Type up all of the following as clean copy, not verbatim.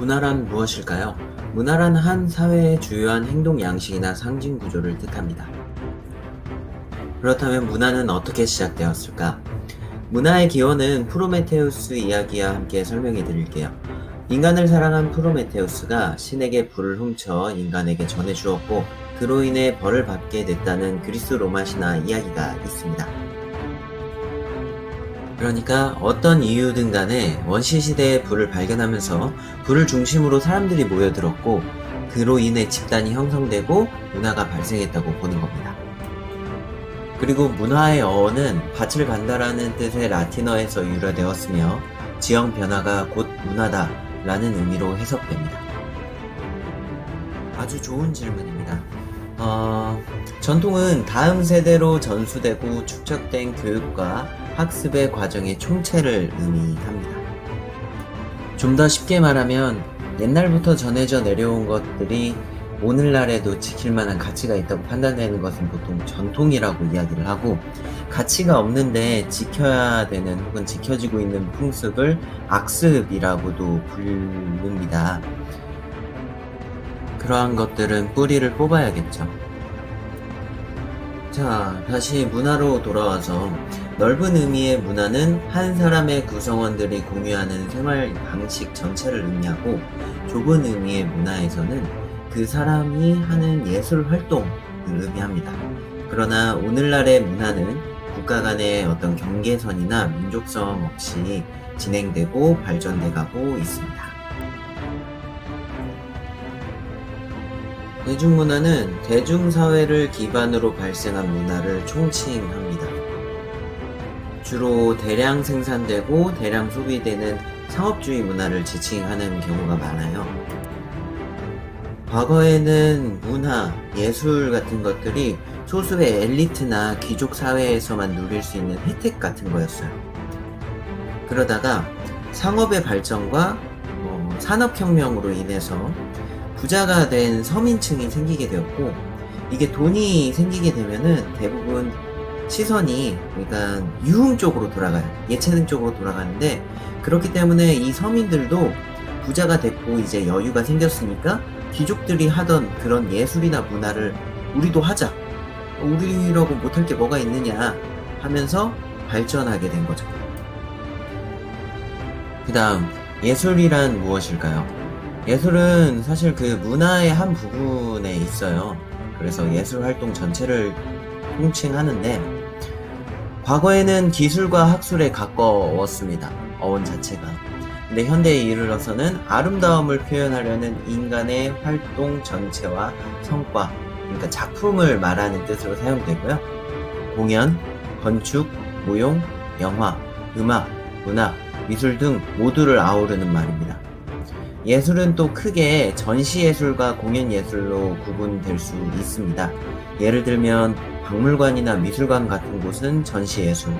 문화란 무엇일까요? 문화란 한 사회의 주요한 행동 양식이나 상징 구조를 뜻합니다. 그렇다면 문화는 어떻게 시작되었을까? 문화의 기원은 프로메테우스 이야기와 함께 설명해 드릴게요. 인간을 사랑한 프로메테우스가 신에게 불을 훔쳐 인간에게 전해주었고 그로 인해 벌을 받게 됐다는 그리스 로마 신화 이야기가 있습니다. 그러니까 어떤 이유든 간에 원시시대에 불을 발견하면서 불을 중심으로 사람들이 모여들었고 그로 인해 집단이 형성되고 문화가 발생했다고 보는 겁니다. 그리고 문화의 어원은 밭을 간다라는 뜻의 라틴어에서 유래되었으며 지형 변화가 곧 문화다 라는 의미로 해석됩니다. 아주 좋은 질문입니다. 전통은 다음 세대로 전수되고 축적된 교육과 학습의 과정의 총체를 의미합니다. 좀 더 쉽게 말하면 옛날부터 전해져 내려온 것들이 오늘날에도 지킬 만한 가치가 있다고 판단되는 것은 보통 전통이라고 이야기를 하고, 가치가 없는데 지켜야 되는 혹은 지켜지고 있는 풍습을 악습이라고도 부릅니다. 그러한 것들은 뿌리를 뽑아야겠죠. 자, 다시 문화로 돌아와서 넓은 의미의 문화는 한 사람의 구성원들이 공유하는 생활 방식 전체를 의미하고, 좁은 의미의 문화에서는 그 사람이 하는 예술 활동을 의미합니다. 그러나 오늘날의 문화는 국가 간의 어떤 경계선이나 민족성 없이 진행되고 발전돼 가고 있습니다. 대중문화는 대중사회를 기반으로 발생한 문화를 총칭합니다. 주로 대량 생산되고 대량 소비되는 상업주의 문화를 지칭하는 경우가 많아요. 과거에는 문화, 예술 같은 것들이 소수의 엘리트나 귀족 사회에서만 누릴 수 있는 혜택 같은 거였어요. 그러다가 상업의 발전과 산업혁명으로 인해서 부자가 된 서민층이 생기게 되었고, 이게 돈이 생기게 되면은 대부분 시선이 그러니까 유흥 쪽으로 돌아가요. 예체능 쪽으로 돌아가는데, 그렇기 때문에 이 서민들도 부자가 됐고 이제 여유가 생겼으니까 귀족들이 하던 그런 예술이나 문화를 우리도 하자, 우리라고 못할 게 뭐가 있느냐 하면서 발전하게 된 거죠. 그 다음, 예술이란 무엇일까요? 예술은 사실 그 문화의 한 부분에 있어요. 그래서 예술 활동 전체를 통칭하는데, 과거에는 기술과 학술에 가까웠습니다. 어원 자체가. 근데 현대에 이르러서는 아름다움을 표현하려는 인간의 활동 전체와 성과, 그러니까 작품을 말하는 뜻으로 사용되고요. 공연, 건축, 무용, 영화, 음악, 문학, 미술 등 모두를 아우르는 말입니다. 예술은 또 크게 전시예술과 공연예술로 구분될 수 있습니다. 예를 들면 박물관이나 미술관 같은 곳은 전시예술,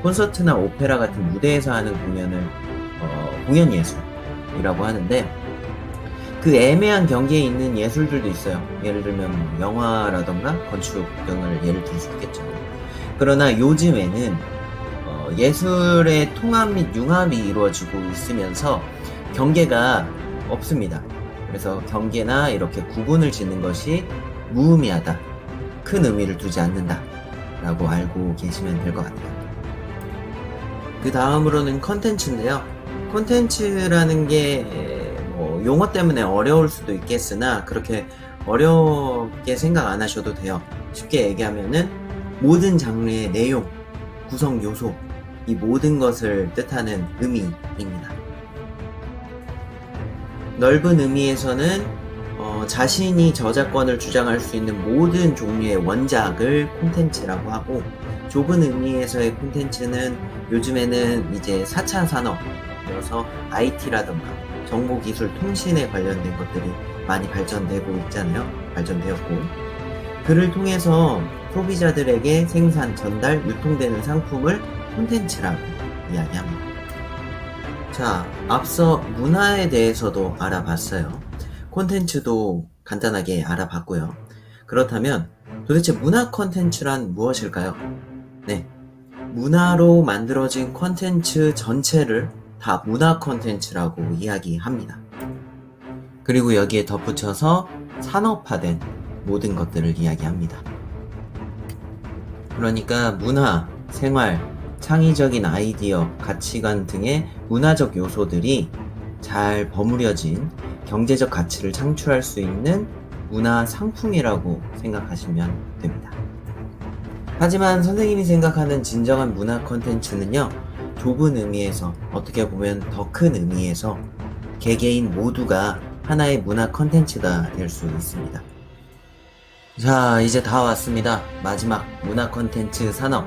콘서트나 오페라 같은 무대에서 하는 공연을 공연예술이라고 하는데, 그 애매한 경계에 있는 예술들도 있어요. 예를 들면 영화라던가 건축 등을 예를 들 수 있겠죠. 그러나 요즘에는 예술의 통합 및 융합이 이루어지고 있으면서 경계가 없습니다. 그래서 경계나 이렇게 구분을 짓는 것이 무의미하다, 큰 의미를 두지 않는다 라고 알고 계시면 될 것 같아요. 그 다음으로는 컨텐츠인데요. 컨텐츠라는 게 용어 때문에 어려울 수도 있겠으나 그렇게 어렵게 생각 안 하셔도 돼요. 쉽게 얘기하면은 모든 장르의 내용, 구성 요소, 이 모든 것을 뜻하는 의미입니다. 넓은 의미에서는 자신이 저작권을 주장할 수 있는 모든 종류의 원작을 콘텐츠라고 하고, 좁은 의미에서의 콘텐츠는 요즘에는 이제 4차 산업이어서 IT라던가 정보기술, 통신에 관련된 것들이 많이 발전되고 있잖아요. 발전되었고, 그를 통해서 소비자들에게 생산, 전달, 유통되는 상품을 콘텐츠라고 이야기합니다. 자, 앞서 문화에 대해서도 알아봤어요. 콘텐츠도 간단하게 알아봤고요. 그렇다면 도대체 문화 콘텐츠란 무엇일까요? 네, 문화로 만들어진 콘텐츠 전체를 다 문화 콘텐츠라고 이야기합니다. 그리고 여기에 덧붙여서 산업화된 모든 것들을 이야기합니다. 그러니까 문화, 생활, 창의적인 아이디어, 가치관 등의 문화적 요소들이 잘 버무려진 경제적 가치를 창출할 수 있는 문화 상품이라고 생각하시면 됩니다. 하지만 선생님이 생각하는 진정한 문화 콘텐츠는요, 좁은 의미에서, 어떻게 보면 더 큰 의미에서 개개인 모두가 하나의 문화 콘텐츠가 될 수 있습니다. 자, 이제 다 왔습니다. 마지막 문화 콘텐츠 산업.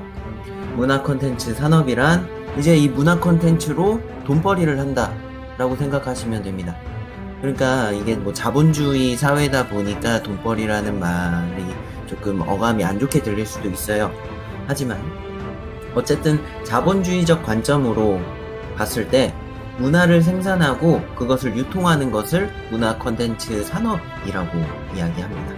문화 콘텐츠 산업이란 이제 이 문화 콘텐츠로 돈벌이를 한다 라고 생각하시면 됩니다. 그러니까 이게 뭐 자본주의 사회다 보니까 돈벌이라는 말이 조금 어감이 안 좋게 들릴 수도 있어요. 하지만 어쨌든 자본주의적 관점으로 봤을 때 문화를 생산하고 그것을 유통하는 것을 문화 콘텐츠 산업이라고 이야기합니다.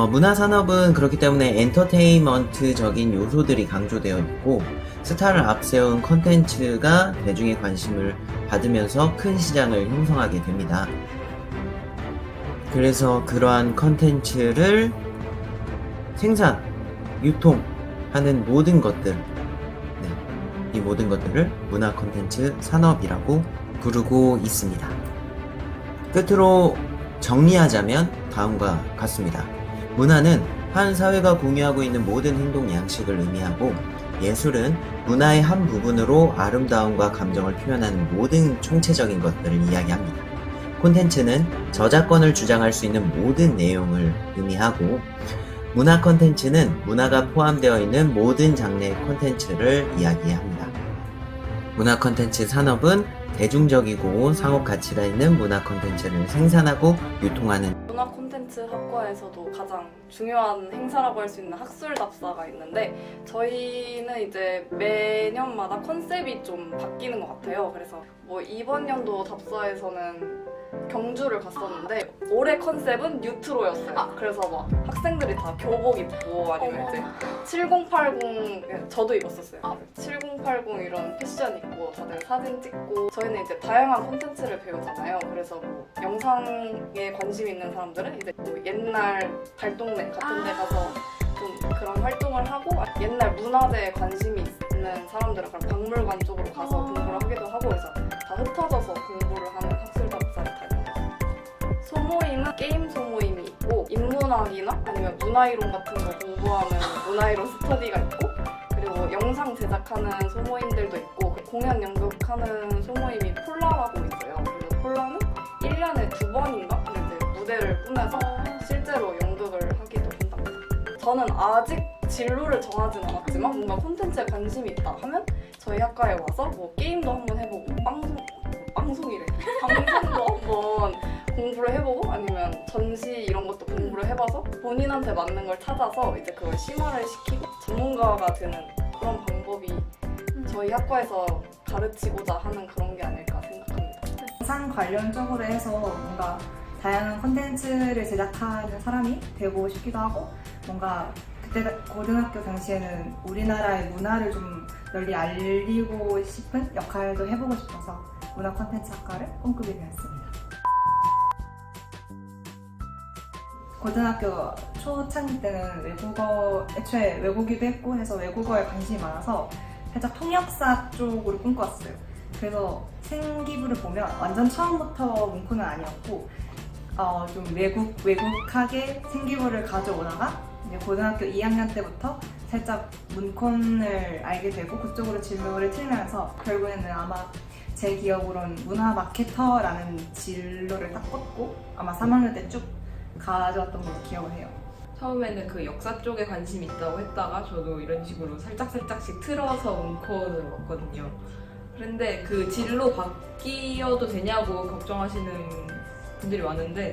문화 산업은 그렇기 때문에 엔터테인먼트적인 요소들이 강조되어 있고 스타를 앞세운 콘텐츠가 대중의 관심을 받으면서 큰 시장을 형성하게 됩니다. 그래서 그러한 콘텐츠를 생산, 유통하는 모든 것들, 이 모든 것들을 문화 콘텐츠 산업이라고 부르고 있습니다. 끝으로 정리하자면 다음과 같습니다. 문화는 한 사회가 공유하고 있는 모든 행동 양식을 의미하고, 예술은 문화의 한 부분으로 아름다움과 감정을 표현하는 모든 총체적인 것들을 이야기합니다. 콘텐츠는 저작권을 주장할 수 있는 모든 내용을 의미하고, 문화 콘텐츠는 문화가 포함되어 있는 모든 장르의 콘텐츠를 이야기합니다. 문화 콘텐츠 산업은 대중적이고 상업 가치가 있는 문화 콘텐츠를 생산하고 유통하는 문화 콘텐츠 학과에서도 가장 중요한 행사라고 할 수 있는 학술답사가 있는데, 저희는 이제 매년마다 컨셉이 좀 바뀌는 것 같아요. 그래서 뭐 이번 연도 답사에서는 경주를 갔었는데 올해 컨셉은 뉴트로였어요. 그래서 막 학생들이 다 교복 입고 아니면 이제 7080, 저도 입었었어요. 7080 이런 패션 입고 다들 사진 찍고, 저희는 이제 다양한 콘텐츠를 배우잖아요. 그래서 뭐 영상에 관심 있는 사람들은 이제 뭐 옛날 발동네 같은 데 가서 좀 그런 활동을 하고, 옛날 문화재에 관심이 있는 사람들은 그런 박물관 쪽으로 가서 공부를 하기도 하고, 그래서 다 흩어져서 공부를 하는 학술답사를 다녀요. 소모임은 게임 소모임이 있고, 인문학이나 아니면 문화이론 같은 거 공부하는 문화이론 스터디가 있고, 그리고 영상 제작하는 소모임들도 있고, 공연 연극하는 소모임이 폴라라고 있어요. 그래서 폴라는 1년에 2번인가 이제 무대를 꾸며서 실제로 연극을 하기도 한답니다. 저는 아직 진로를 정하진 않았지만 뭔가 콘텐츠에 관심이 있다 하면 저희 학과에 와서 뭐 게임도 한번 해보고 방송도 한번 공부를 해보고, 아니면 전시 이런 것도 공부를 해봐서 본인한테 맞는 걸 찾아서 이제 그걸 심화를 시키고 전문가가 되는 그런 방법이 저희 학과에서 가르치고자 하는 그런 게 아닐까 생각합니다. 영상 관련 쪽으로 해서 뭔가 다양한 콘텐츠를 제작하는 사람이 되고 싶기도 하고, 뭔가 그때 고등학교 당시에는 우리나라의 문화를 좀 널리 알리고 싶은 역할도 해보고 싶어서 문화 콘텐츠 학과를 꿈꾸게 되었습니다. 고등학교 초창기 때는 애초에 외국어기도 했고 해서 외국어에 관심이 많아서 살짝 통역사 쪽으로 꿈꿔왔어요. 그래서 생기부를 보면 완전 처음부터 문코는 아니었고 좀 외국하게 생기부를 가져오다가 이제 고등학교 2학년 때부터 살짝 문콘을 알게 되고 그쪽으로 진로를 틀면서 결국에는 아마 제 기억으로는 문화 마케터라는 진로를 딱 꽂고 아마 3학년 때 쭉 가져왔던 걸로 기억을 해요. 처음에는 그 역사 쪽에 관심이 있다고 했다가 저도 이런 식으로 살짝씩 틀어서 문코를 먹거든요. 그런데 그 진로 바뀌어도 되냐고 걱정하시는 분들이 많은데,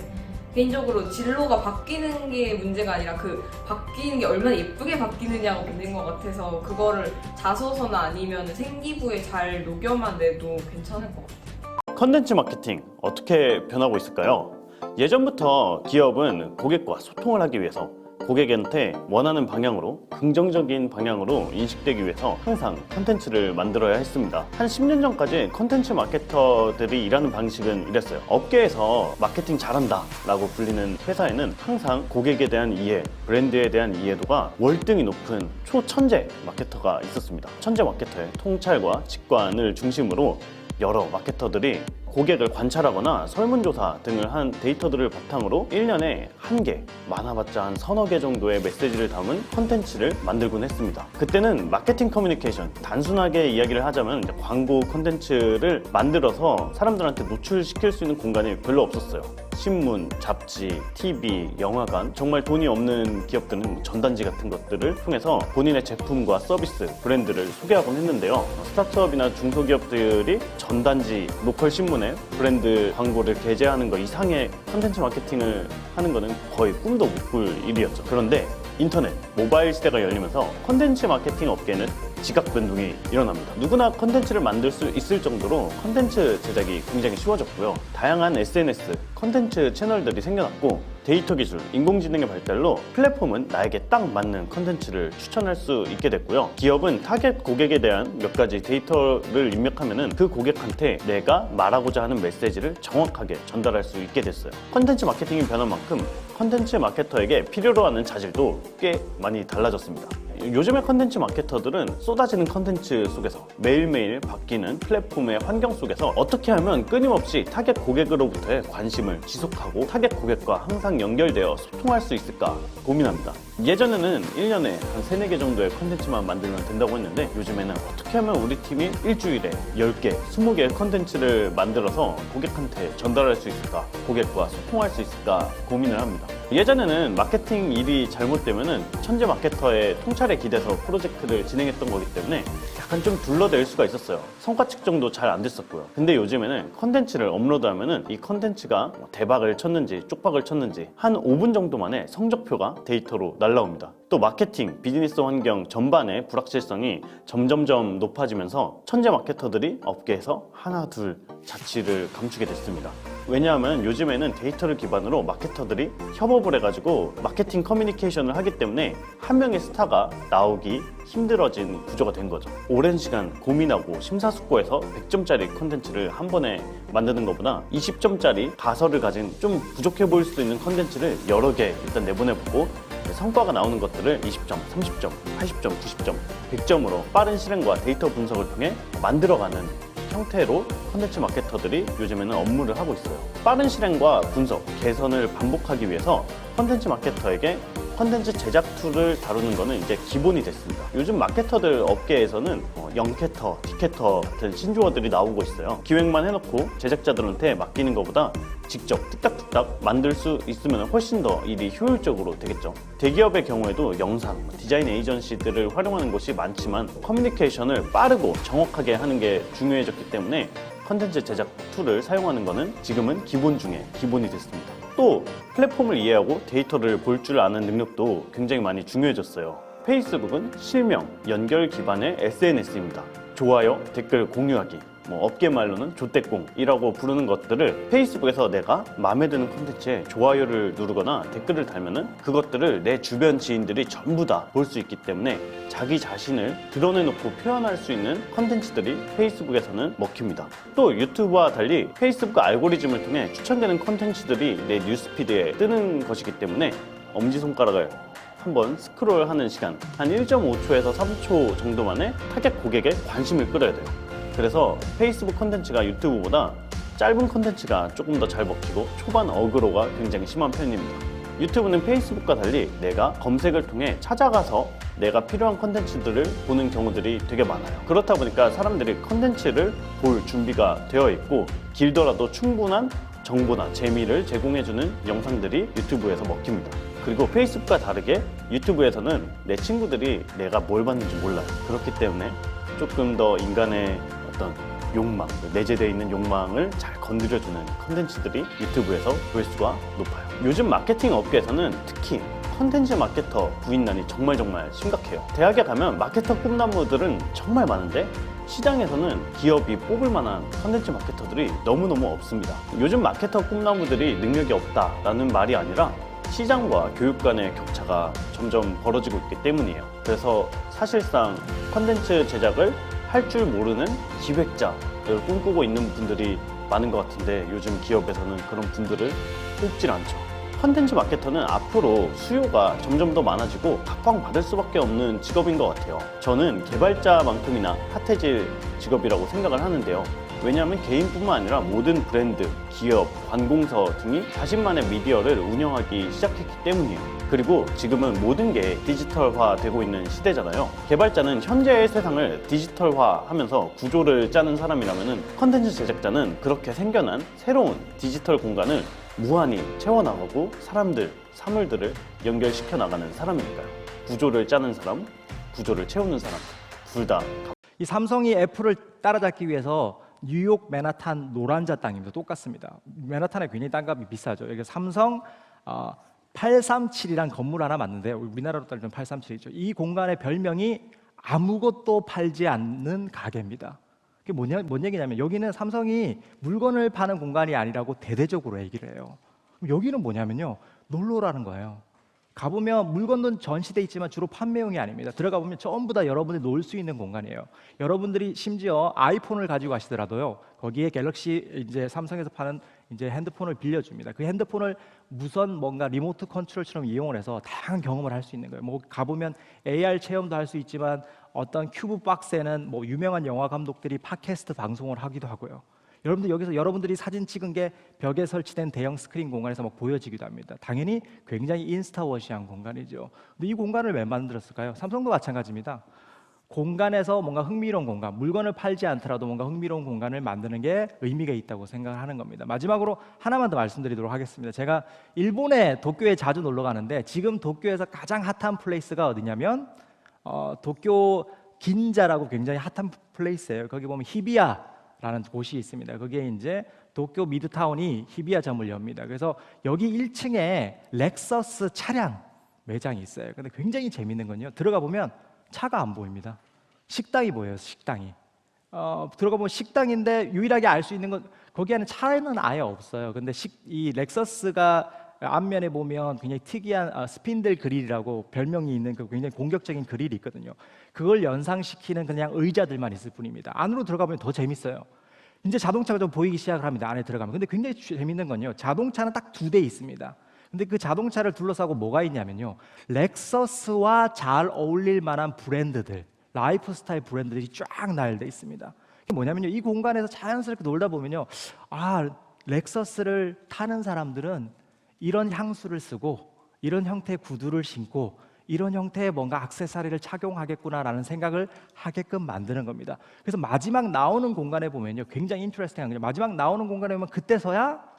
개인적으로 진로가 바뀌는 게 문제가 아니라 그 바뀌는 게 얼마나 예쁘게 바뀌느냐가 문제인 것 같아서 그거를 자소서나 아니면 생기부에 잘 녹여만 내도 괜찮을 것 같아요. 컨텐츠 마케팅 어떻게 변하고 있을까요? 예전부터 기업은 고객과 소통을 하기 위해서 고객한테 원하는 방향으로, 긍정적인 방향으로 인식되기 위해서 항상 컨텐츠를 만들어야 했습니다. 한 10년 전까지 컨텐츠 마케터들이 일하는 방식은 이랬어요. 업계에서 마케팅 잘한다 라고 불리는 회사에는 항상 고객에 대한 이해, 브랜드에 대한 이해도가 월등히 높은 초천재 마케터가 있었습니다. 천재 마케터의 통찰과 직관을 중심으로 여러 마케터들이 고객을 관찰하거나 설문조사 등을 한 데이터들을 바탕으로 1년에 1개, 많아봤자 한 서너 개 정도의 메시지를 담은 컨텐츠를 만들곤 했습니다. 그때는 마케팅 커뮤니케이션, 단순하게 이야기를 하자면 이제 광고 컨텐츠를 만들어서 사람들한테 노출시킬 수 있는 공간이 별로 없었어요. 신문, 잡지, TV, 영화관, 정말 돈이 없는 기업들은 전단지 같은 것들을 통해서 본인의 제품과 서비스, 브랜드를 소개하곤 했는데요. 스타트업이나 중소기업들이 전단지, 로컬 신문에 브랜드 광고를 게재하는 것 이상의 컨텐츠 마케팅을 하는 것은 거의 꿈도 못 꿀 일이었죠. 그런데 인터넷, 모바일 시대가 열리면서 컨텐츠 마케팅 업계는 지각 변동이 일어납니다. 누구나 컨텐츠를 만들 수 있을 정도로 컨텐츠 제작이 굉장히 쉬워졌고요. 다양한 SNS, 컨텐츠 채널들이 생겨났고 데이터 기술, 인공지능의 발달로 플랫폼은 나에게 딱 맞는 컨텐츠를 추천할 수 있게 됐고요. 기업은 타겟 고객에 대한 몇 가지 데이터를 입력하면 그 고객한테 내가 말하고자 하는 메시지를 정확하게 전달할 수 있게 됐어요. 컨텐츠 마케팅이 변한 만큼 컨텐츠 마케터에게 필요로 하는 자질도 꽤 많이 달라졌습니다. 요즘의 컨텐츠 마케터들은 쏟아지는 컨텐츠 속에서 매일매일 바뀌는 플랫폼의 환경 속에서 어떻게 하면 끊임없이 타겟 고객으로부터의 관심을 지속하고 타겟 고객과 항상 연결되어 소통할 수 있을까 고민합니다. 예전에는 1년에 한 3, 4개 정도의 컨텐츠만 만들면 된다고 했는데 요즘에는 어떻게 하면 우리 팀이 일주일에 10개, 20개의 컨텐츠를 만들어서 고객한테 전달할 수 있을까, 고객과 소통할 수 있을까 고민을 합니다. 예전에는 마케팅 일이 잘못되면은 천재 마케터의 통찰에 기대서 프로젝트를 진행했던 거기 때문에 약간 좀 둘러댈 수가 있었어요. 성과 측정도 잘 안 됐었고요. 근데 요즘에는 컨텐츠를 업로드하면은 이 컨텐츠가 대박을 쳤는지 쪽박을 쳤는지 한 5분 정도 만에 성적표가 데이터로 날라옵니다. 또 마케팅, 비즈니스 환경 전반의 불확실성이 점점점 높아지면서 천재 마케터들이 업계에서 하나 둘 자취를 감추게 됐습니다. 왜냐하면 요즘에는 데이터를 기반으로 마케터들이 협업을 해가지고 마케팅 커뮤니케이션을 하기 때문에 한 명의 스타가 나오기 힘들어진 구조가 된 거죠. 오랜 시간 고민하고 심사숙고해서 100점짜리 콘텐츠를 한 번에 만드는 것보다 20점짜리 가설을 가진 좀 부족해 보일 수도 있는 콘텐츠를 여러 개 일단 내보내보고 성과가 나오는 것들을 20점, 30점, 80점, 90점, 100점으로 빠른 실행과 데이터 분석을 통해 만들어가는 형태로 컨텐츠 마케터들이 요즘에는 업무를 하고 있어요. 빠른 실행과 분석, 개선을 반복하기 위해서 컨텐츠 마케터에게 컨텐츠 제작 툴을 다루는 거는 이제 기본이 됐습니다. 요즘 마케터들 업계에서는 영캐터, 티캐터 같은 신조어들이 나오고 있어요. 기획만 해놓고 제작자들한테 맡기는 것보다 직접 뚝딱뚝딱 만들 수 있으면 훨씬 더 일이 효율적으로 되겠죠. 대기업의 경우에도 영상, 디자인 에이전시들을 활용하는 곳이 많지만 커뮤니케이션을 빠르고 정확하게 하는 게 중요해졌기 때문에 컨텐츠 제작 툴을 사용하는 것은 지금은 기본 중에 기본이 됐습니다. 또 플랫폼을 이해하고 데이터를 볼 줄 아는 능력도 굉장히 많이 중요해졌어요. 페이스북은 실명, 연결 기반의 SNS입니다. 좋아요, 댓글 공유하기, 업계 말로는 조떼공이라고 부르는 것들을 페이스북에서 내가 마음에 드는 콘텐츠에 좋아요를 누르거나 댓글을 달면은 그것들을 내 주변 지인들이 전부 다 볼 수 있기 때문에 자기 자신을 드러내놓고 표현할 수 있는 콘텐츠들이 페이스북에서는 먹힙니다. 또 유튜브와 달리 페이스북 알고리즘을 통해 추천되는 콘텐츠들이 내 뉴스피드에 뜨는 것이기 때문에 엄지손가락을 한번 스크롤하는 시간 한 1.5초에서 3초 정도 만에 타겟 고객의 관심을 끌어야 돼요. 그래서 페이스북 컨텐츠가 유튜브보다 짧은 컨텐츠가 조금 더 잘 먹히고 초반 어그로가 굉장히 심한 편입니다. 유튜브는 페이스북과 달리 내가 검색을 통해 찾아가서 내가 필요한 컨텐츠들을 보는 경우들이 되게 많아요. 그렇다 보니까 사람들이 컨텐츠를 볼 준비가 되어 있고 길더라도 충분한 정보나 재미를 제공해주는 영상들이 유튜브에서 먹힙니다. 그리고 페이스북과 다르게 유튜브에서는 내 친구들이 내가 뭘 봤는지 몰라요. 그렇기 때문에 조금 더 인간의 어떤 욕망, 내재되어 있는 욕망을 잘 건드려주는 컨텐츠들이 유튜브에서 조회수가 높아요. 요즘 마케팅 업계에서는 특히 컨텐츠 마케터 부인난이 정말 심각해요. 대학에 가면 마케터 꿈나무들은 정말 많은데 시장에서는 기업이 뽑을 만한 컨텐츠 마케터들이 너무너무 없습니다. 요즘 마케터 꿈나무들이 능력이 없다라는 말이 아니라 시장과 교육 간의 격차가 점점 벌어지고 있기 때문이에요. 그래서 사실상 컨텐츠 제작을 할 줄 모르는 기획자를 꿈꾸고 있는 분들이 많은 것 같은데 요즘 기업에서는 그런 분들을 뽑질 않죠. 컨텐츠 마케터는 앞으로 수요가 점점 더 많아지고 각광받을 수밖에 없는 직업인 것 같아요. 저는 개발자만큼이나 핫해질 직업이라고 생각을 하는데요. 왜냐하면 개인뿐만 아니라 모든 브랜드, 기업, 관공서 등이 자신만의 미디어를 운영하기 시작했기 때문이에요. 그리고 지금은 모든 게 디지털화 되고 있는 시대잖아요. 개발자는 현재의 세상을 디지털화하면서 구조를 짜는 사람이라면 컨텐츠 제작자는 그렇게 생겨난 새로운 디지털 공간을 무한히 채워나가고 사람들, 사물들을 연결시켜 나가는 사람이니까요. 구조를 짜는 사람, 구조를 채우는 사람, 둘 다. 이 삼성이 애플을 따라잡기 위해서 뉴욕 맨하탄 노란자 땅입니다. 똑같습니다. 맨하탄에 굉장히 땅값이 비싸죠. 여기 삼성 837이란 건물 하나 맞는데 우리나라로 따지면 837이죠. 이 공간의 별명이 아무것도 팔지 않는 가게입니다. 그게 뭔 얘기냐면 여기는 삼성이 물건을 파는 공간이 아니라고 대대적으로 얘기를 해요. 여기는 뭐냐면요, 놀러라는 거예요. 가보면 물건은 전시돼 있지만 주로 판매용이 아닙니다. 들어가 보면 전부 다 여러분들이 놀 수 있는 공간이에요. 여러분들이 심지어 아이폰을 가지고 가시더라도요, 거기에 갤럭시 이제 삼성에서 파는 이제 핸드폰을 빌려줍니다. 그 핸드폰을 무선 뭔가 리모트 컨트롤처럼 이용을 해서 다양한 경험을 할 수 있는 거예요. 뭐 가보면 AR 체험도 할 수 있지만 어떤 큐브 박스에는 뭐 유명한 영화 감독들이 팟캐스트 방송을 하기도 하고요. 여러분들 여기서 여러분들이 사진 찍은 게 벽에 설치된 대형 스크린 공간에서 막 보여지기도 합니다. 당연히 굉장히 인스타워시한 공간이죠. 근데 이 공간을 왜 만들었을까요? 삼성도 마찬가지입니다. 공간에서 뭔가 흥미로운 공간, 물건을 팔지 않더라도 뭔가 흥미로운 공간을 만드는 게 의미가 있다고 생각을 하는 겁니다. 마지막으로 하나만 더 말씀드리도록 하겠습니다. 제가 일본의 도쿄에 자주 놀러 가는데 지금 도쿄에서 가장 핫한 플레이스가 어디냐면 도쿄 긴자라고 굉장히 핫한 플레이스예요. 거기 보면 히비야라는 곳이 있습니다. 거기에 이제 도쿄 미드타운이 히비야점을 엽니다. 그래서 여기 1층에 렉서스 차량 매장이 있어요. 근데 굉장히 재밌는 건요, 들어가 보면 차가 안 보입니다. 식당이 보여요. 식당이 들어가 보면 식당인데 유일하게 알 수 있는 건 거기 안에 차는 아예 없어요. 근데 이 렉서스가 앞면에 보면 굉장히 특이한 스핀들 그릴이라고 별명이 있는 그 굉장히 공격적인 그릴이 있거든요. 그걸 연상시키는 그냥 의자들만 있을 뿐입니다. 안으로 들어가 보면 더 재밌어요. 이제 자동차가 좀 보이기 시작을 합니다. 안에 들어가면. 근데 굉장히 재밌는 건요, 자동차는 딱 2대 있습니다. 근데 그 자동차를 둘러싸고 뭐가 있냐면요, 렉서스와 잘 어울릴 만한 브랜드들, 라이프스타일 브랜드들이 쫙 나열돼 있습니다. 그게 뭐냐면요, 이 공간에서 자연스럽게 놀다 보면요, 렉서스를 타는 사람들은 이런 향수를 쓰고 이런 형태의 구두를 신고 이런 형태의 뭔가 액세서리를 착용하겠구나라는 생각을 하게끔 만드는 겁니다. 그래서 마지막 나오는 공간에 보면요, 굉장히 인터레스팅한 거죠. 마지막 나오는 공간에 보면 그때서야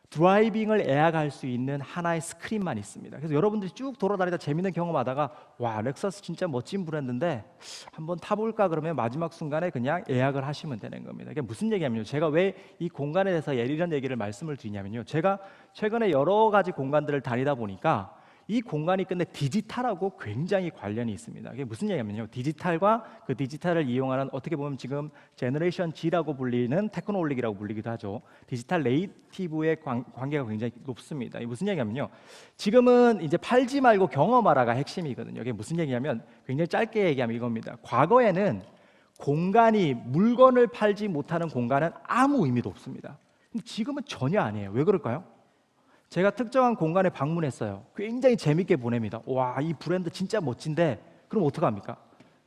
드라이빙을 예약할 수 있는 하나의 스크린만 있습니다. 그래서 여러분들이 쭉 돌아다니다 재밌는 경험하다가 와, 렉서스 진짜 멋진 브랜드인데 한번 타볼까 그러면 마지막 순간에 그냥 예약을 하시면 되는 겁니다. 이게 무슨 얘기냐면요, 제가 왜 이 공간에 대해서 이런 얘기를 말씀을 드리냐면요, 제가 최근에 여러 가지 공간들을 다니다 보니까 이 공간이 근데 디지털하고 굉장히 관련이 있습니다. 이게 무슨 얘기냐면요, 디지털과 그 디지털을 이용하는, 어떻게 보면 지금 제너레이션 G라고 불리는 테크놀로기라고 불리기도 하죠. 디지털 네이티브의 관계가 굉장히 높습니다. 이게 무슨 얘기냐면요, 지금은 이제 팔지 말고 경험하라가 핵심이거든요. 이게 무슨 얘기냐면 굉장히 짧게 얘기하면 이겁니다. 과거에는 공간이, 물건을 팔지 못하는 공간은 아무 의미도 없습니다. 근데 지금은 전혀 아니에요. 왜 그럴까요? 제가 특정한 공간에 방문했어요. 굉장히 재밌게 보냅니다. 와, 이 브랜드 진짜 멋진데, 그럼 어떡합니까?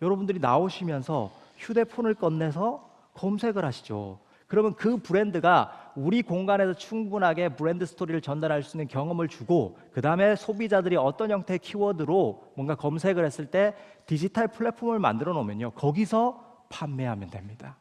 여러분들이 나오시면서 휴대폰을 꺼내서 검색을 하시죠. 그러면 그 브랜드가 우리 공간에서 충분하게 브랜드 스토리를 전달할 수 있는 경험을 주고, 그 다음에 소비자들이 어떤 형태의 키워드로 뭔가 검색을 했을 때 디지털 플랫폼을 만들어 놓으면요, 거기서 판매하면 됩니다.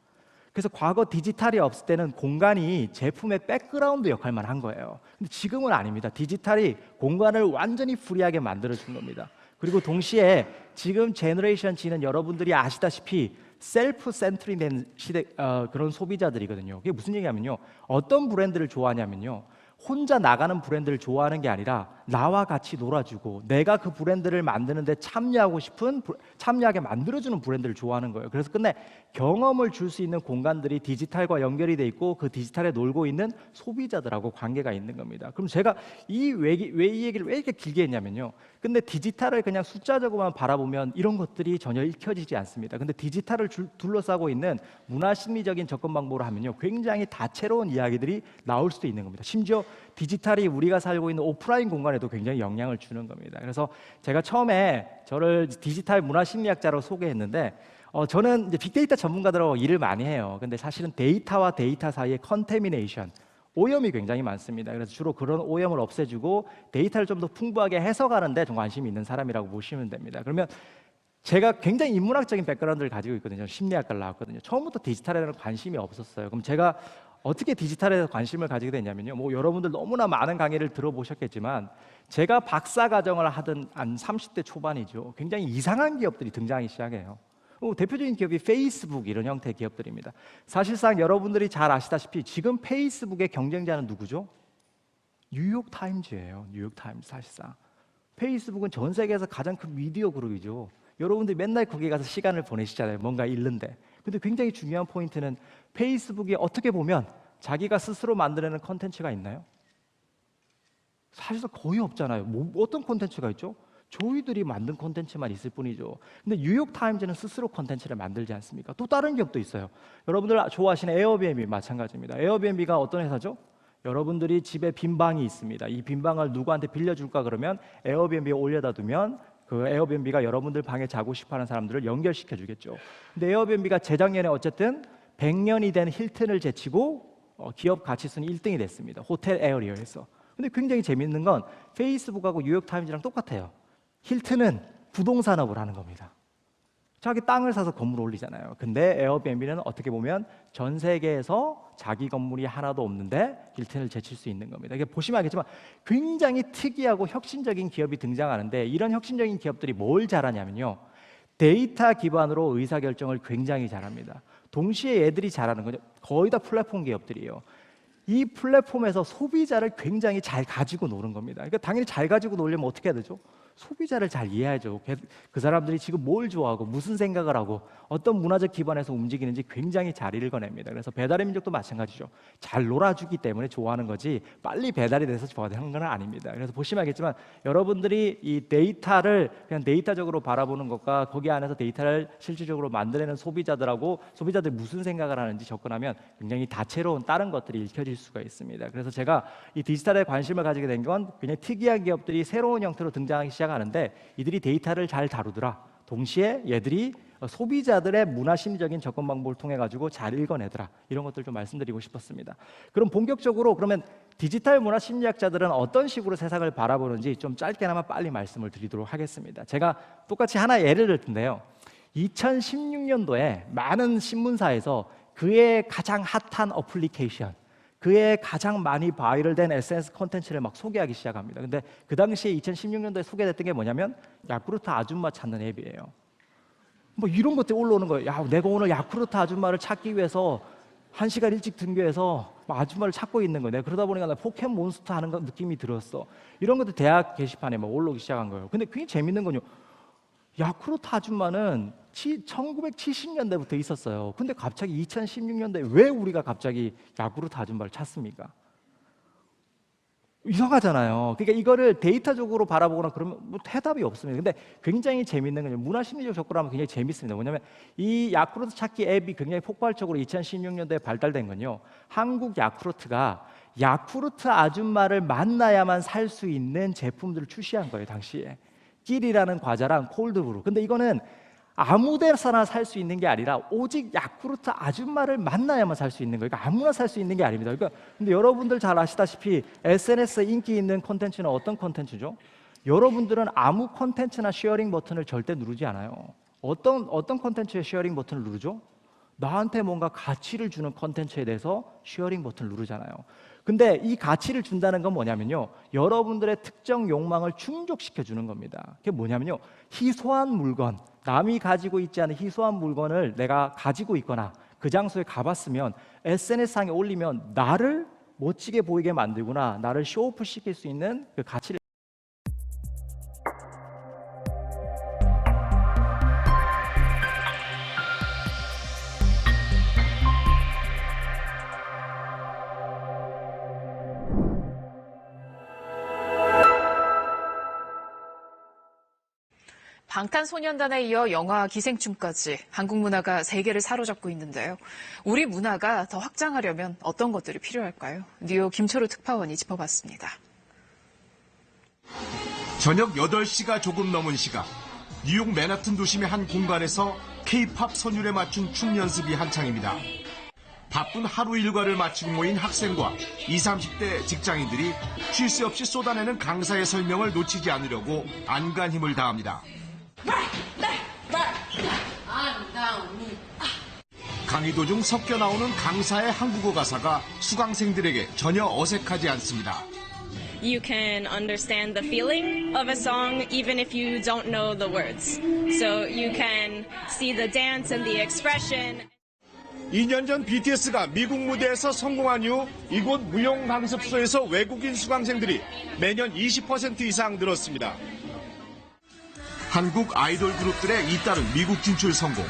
그래서 과거 디지털이 없을 때는 공간이 제품의 백그라운드 역할만 한 거예요. 근데 지금은 아닙니다. 디지털이 공간을 완전히 프리하게 만들어준 겁니다. 그리고 동시에 지금 제너레이션 G는 여러분들이 아시다시피 셀프 센트릭된 시대, 그런 소비자들이거든요. 그게 무슨 얘기냐면요, 어떤 브랜드를 좋아하냐면요, 혼자 나가는 브랜드를 좋아하는 게 아니라 나와 같이 놀아주고 내가 그 브랜드를 만드는데 참여하게 만들어주는 브랜드를 좋아하는 거예요. 그래서 끝내 경험을 줄 수 있는 공간들이 디지털과 연결이 돼 있고 그 디지털에 놀고 있는 소비자들하고 관계가 있는 겁니다. 그럼 제가 이 얘기를 왜 이렇게 길게 했냐면요. 근데 디지털을 그냥 숫자적으로만 바라보면 이런 것들이 전혀 읽혀지지 않습니다. 근데 디지털을 둘러싸고 있는 문화 심리적인 접근 방법으로 하면요. 굉장히 다채로운 이야기들이 나올 수도 있는 겁니다. 심지어 디지털이 우리가 살고 있는 오프라인 공간에도 굉장히 영향을 주는 겁니다. 그래서 제가 처음에 저를 디지털 문화 심리학자로 소개했는데 저는 이제 빅데이터 전문가들하고 일을 많이 해요. 근데 사실은 데이터와 데이터 사이의 컨테미네이션, 오염이 굉장히 많습니다. 그래서 주로 그런 오염을 없애주고 데이터를 좀 더 풍부하게 해석하는데 좀 관심이 있는 사람이라고 보시면 됩니다. 그러면 제가 굉장히 인문학적인 백그라운드를 가지고 있거든요. 심리학과를 나왔거든요. 처음부터 디지털에는 관심이 없었어요. 그럼 제가 어떻게 디지털에 관심을 가지게 됐냐면요. 뭐 여러분들 너무나 많은 강의를 들어보셨겠지만 제가 박사 과정을 하던 한 30대 초반이죠. 굉장히 이상한 기업들이 등장하기 시작해요. 대표적인 기업이 페이스북 이런 형태의 기업들입니다. 사실상 여러분들이 잘 아시다시피 지금 페이스북의 경쟁자는 누구죠? 뉴욕타임즈예요. 뉴욕타임즈 사실상. 페이스북은 전 세계에서 가장 큰 미디어 그룹이죠. 여러분들이 맨날 거기 가서 시간을 보내시잖아요. 뭔가 읽는데. 근데 굉장히 중요한 포인트는 페이스북이 어떻게 보면 자기가 스스로 만들어내는 컨텐츠가 있나요? 사실상 거의 없잖아요. 어떤 컨텐츠가 있죠? 저희들이 만든 콘텐츠만 있을 뿐이죠. 근데 뉴욕타임즈는 스스로 콘텐츠를 만들지 않습니까? 또 다른 기업도 있어요. 여러분들 좋아하시는 에어비앤비 마찬가지입니다. 에어비앤비가 어떤 회사죠? 여러분들이 집에 빈 방이 있습니다. 이 빈 방을 누구한테 빌려줄까 그러면 에어비앤비에 올려다 두면 그 에어비앤비가 여러분들 방에 자고 싶어하는 사람들을 연결시켜 주겠죠. 근데 에어비앤비가 재작년에 어쨌든 100년이 된 힐튼을 제치고 기업 가치 순위 1등이 됐습니다. 호텔 에어리어에서. 근데 굉장히 재밌는 건 페이스북하고 뉴욕타임즈랑 똑같아요. 힐튼은 부동산업을 하는 겁니다. 자기 땅을 사서 건물을 올리잖아요. 근데 에어비앤비는 어떻게 보면 전 세계에서 자기 건물이 하나도 없는데 힐튼을 제칠 수 있는 겁니다. 이게 보시면 알겠지만 굉장히 특이하고 혁신적인 기업이 등장하는데 이런 혁신적인 기업들이 뭘 잘하냐면요. 데이터 기반으로 의사결정을 굉장히 잘합니다. 동시에 얘들이 잘하는 거죠. 거의 다 플랫폼 기업들이에요. 이 플랫폼에서 소비자를 굉장히 잘 가지고 노는 겁니다. 그러니까 당연히 잘 가지고 놀려면 어떻게 해야 되죠? 소비자를 잘 이해하죠. 그 사람들이 지금 뭘 좋아하고 무슨 생각을 하고 어떤 문화적 기반에서 움직이는지 굉장히 잘 읽어냅니다. 그래서 배달의 민족도 마찬가지죠. 잘 놀아주기 때문에 좋아하는 거지 빨리 배달이 돼서 좋아하는 건 아닙니다. 그래서 보시면 알겠지만 여러분들이 이 데이터를 그냥 데이터적으로 바라보는 것과 거기 안에서 데이터를 실질적으로 만들어내는 소비자들이 무슨 생각을 하는지 접근하면 굉장히 다채로운 다른 것들이 읽혀질 수가 있습니다. 그래서 제가 이 디지털에 관심을 가지게 된 건 그냥 특이한 기업들이 새로운 형태로 등장하기 시작하는데 이들이 데이터를 잘 다루더라. 동시에 얘들이 소비자들의 문화 심리적인 접근 방법을 통해 가지고 잘 읽어내더라. 이런 것들 좀 말씀드리고 싶었습니다. 그럼 본격적으로 그러면 디지털 문화 심리학자들은 어떤 식으로 세상을 바라보는지 좀 짧게나마 빨리 말씀을 드리도록 하겠습니다. 제가 똑같이 하나 예를 들 텐데요. 2016년도에 많은 신문사에서 그의 가장 핫한 어플리케이션, 그의 가장 많이 바이럴된 SNS 콘텐츠를 막 소개하기 시작합니다. 근데 그 당시에 2016년도에 소개됐던 게 뭐냐면 야쿠르트 아줌마 찾는 앱이에요. 뭐 이런 것들이 올라오는 거예요. 야, 내가 오늘 야쿠르트 아줌마를 찾기 위해서 1시간 일찍 등교해서 아줌마를 찾고 있는 거예요. 내가 그러다 보니까 나 포켓몬스터 하는 느낌이 들었어. 이런 것들 대학 게시판에 막 올라오기 시작한 거예요. 근데 굉장히 재밌는 건요. 야쿠르트 아줌마는 1970년대부터 있었어요. 근데 갑자기 2016년도에 왜 우리가 갑자기 야쿠르트 아줌마를 찾습니까? 이상하잖아요. 그러니까 이거를 데이터적으로 바라보거나 그러면 뭐 대답이 없습니다. 근데 굉장히 재밌는 건요. 문화심리적 접근하면 굉장히 재밌습니다. 뭐냐면 이 야쿠르트 찾기 앱이 굉장히 폭발적으로 2016년도에 발달된 건요. 한국 야쿠르트가 야쿠르트 아줌마를 만나야만 살 수 있는 제품들을 출시한 거예요. 당시에. 낄이라는 과자랑 콜드브루. 근데 이거는 아무 데서나 살 수 있는 게 아니라 오직 야쿠르트 아줌마를 만나야만 살 수 있는 거예요. 그러니까 아무나 살 수 있는 게 아닙니다. 그러니까 근데 여러분들 잘 아시다시피 SNS에 인기 있는 콘텐츠는 어떤 콘텐츠죠? 여러분들은 아무 콘텐츠나 쉐어링 버튼을 절대 누르지 않아요. 어떤 콘텐츠에 쉐어링 버튼을 누르죠? 나한테 뭔가 가치를 주는 콘텐츠에 대해서 쉐어링 버튼을 누르잖아요. 근데 이 가치를 준다는 건 뭐냐면요. 여러분들의 특정 욕망을 충족시켜 주는 겁니다. 그게 뭐냐면요. 희소한 물건, 남이 가지고 있지 않은 희소한 물건을 내가 가지고 있거나 그 장소에 가봤으면 SNS상에 올리면 나를 멋지게 보이게 만들거나 나를 쇼오프 시킬 수 있는 그 가치를 방탄소년단에 이어 영화 기생충까지 한국 문화가 세계를 사로잡고 있는데요. 우리 문화가 더 확장하려면 어떤 것들이 필요할까요? 뉴욕 김초로 특파원이 짚어봤습니다. 저녁 8시가 조금 넘은 시각, 뉴욕 맨하튼 도심의 한 공간에서 K-팝 선율에 맞춘 춤 연습이 한창입니다. 바쁜 하루 일과를 마치고 모인 학생과 20, 30대 직장인들이 쉴 새 없이 쏟아내는 강사의 설명을 놓치지 않으려고 안간 힘을 다합니다. 강의 도중 섞여 나오는 강사의 한국어 가사가 수강생들에게 전혀 어색하지 않습니다. You can understand the feeling of a song even if you don't know the words. So you can see the dance and the expression. 2년 전 BTS가 미국 무대에서 성공한 이후 이곳 무용강습소에서 외국인 수강생들이 매년 20% 이상 늘었습니다. 한국 아이돌 그룹들의 잇따른 미국 진출 성공,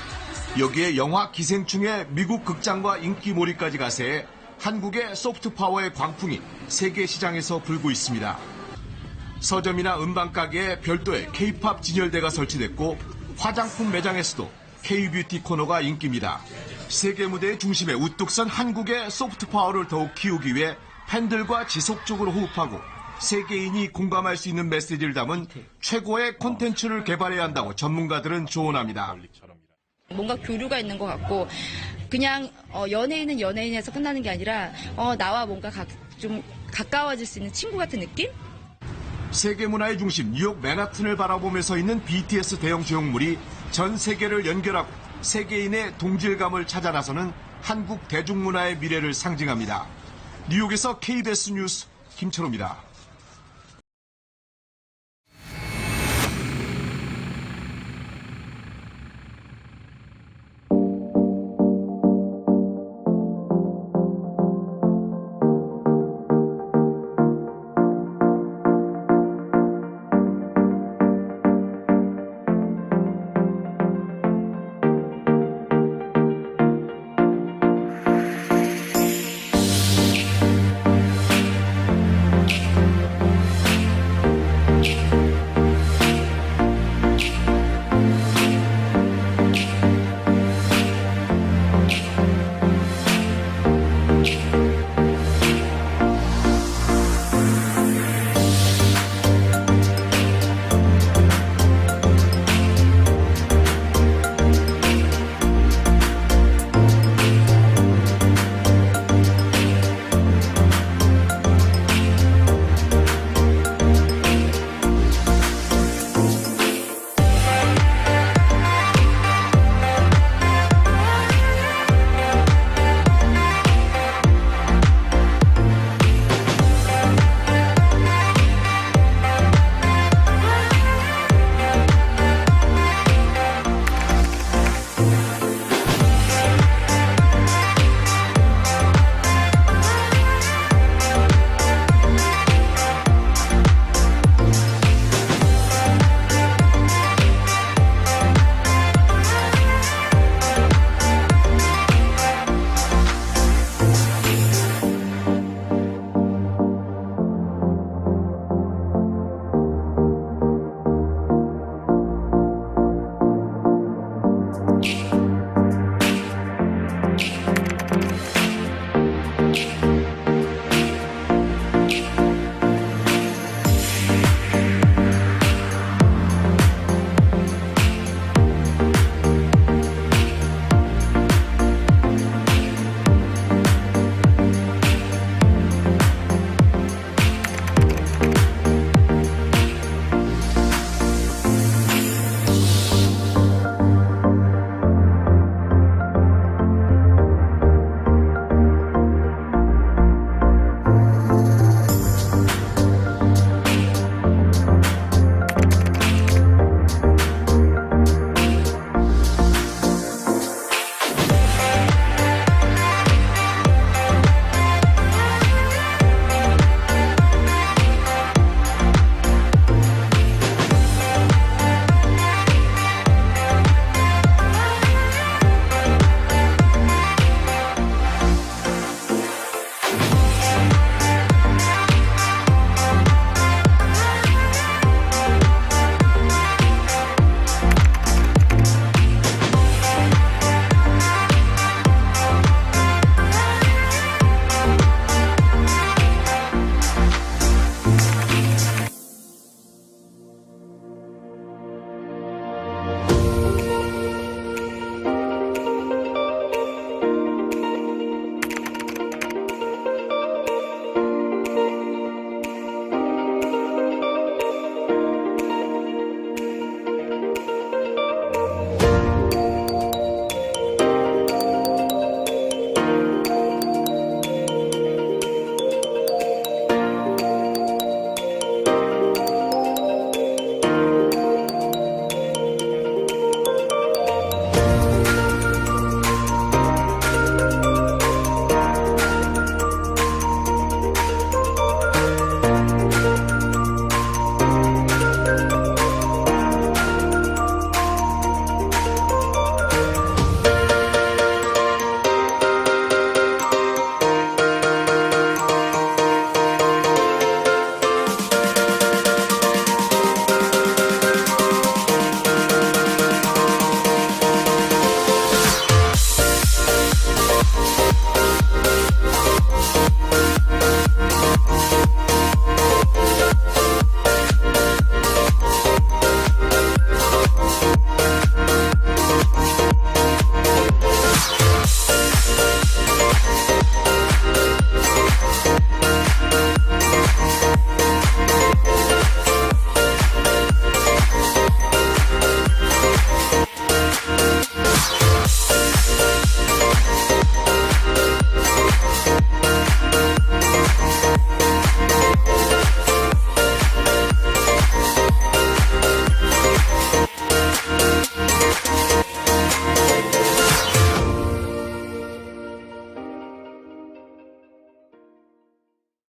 여기에 영화 기생충의 미국 극장과 인기 몰이까지 가세해 한국의 소프트 파워의 광풍이 세계 시장에서 불고 있습니다. 서점이나 음반가게에 별도의 K-팝 진열대가 설치됐고 화장품 매장에서도 K-뷰티 코너가 인기입니다. 세계 무대의 중심에 우뚝 선 한국의 소프트 파워를 더욱 키우기 위해 팬들과 지속적으로 호흡하고 세계인이 공감할 수 있는 메시지를 담은 최고의 콘텐츠를 개발해야 한다고 전문가들은 조언합니다. 뭔가 교류가 있는 것 같고 그냥 연예인은 연예인에서 끝나는 게 아니라 나와 뭔가 좀 가까워질 수 있는 친구 같은 느낌? 세계 문화의 중심 뉴욕 맨하튼을 바라보며 서 있는 BTS 대형 조형물이 전 세계를 연결하고 세계인의 동질감을 찾아 나서는 한국 대중문화의 미래를 상징합니다. 뉴욕에서 KBS 뉴스 김철호입니다.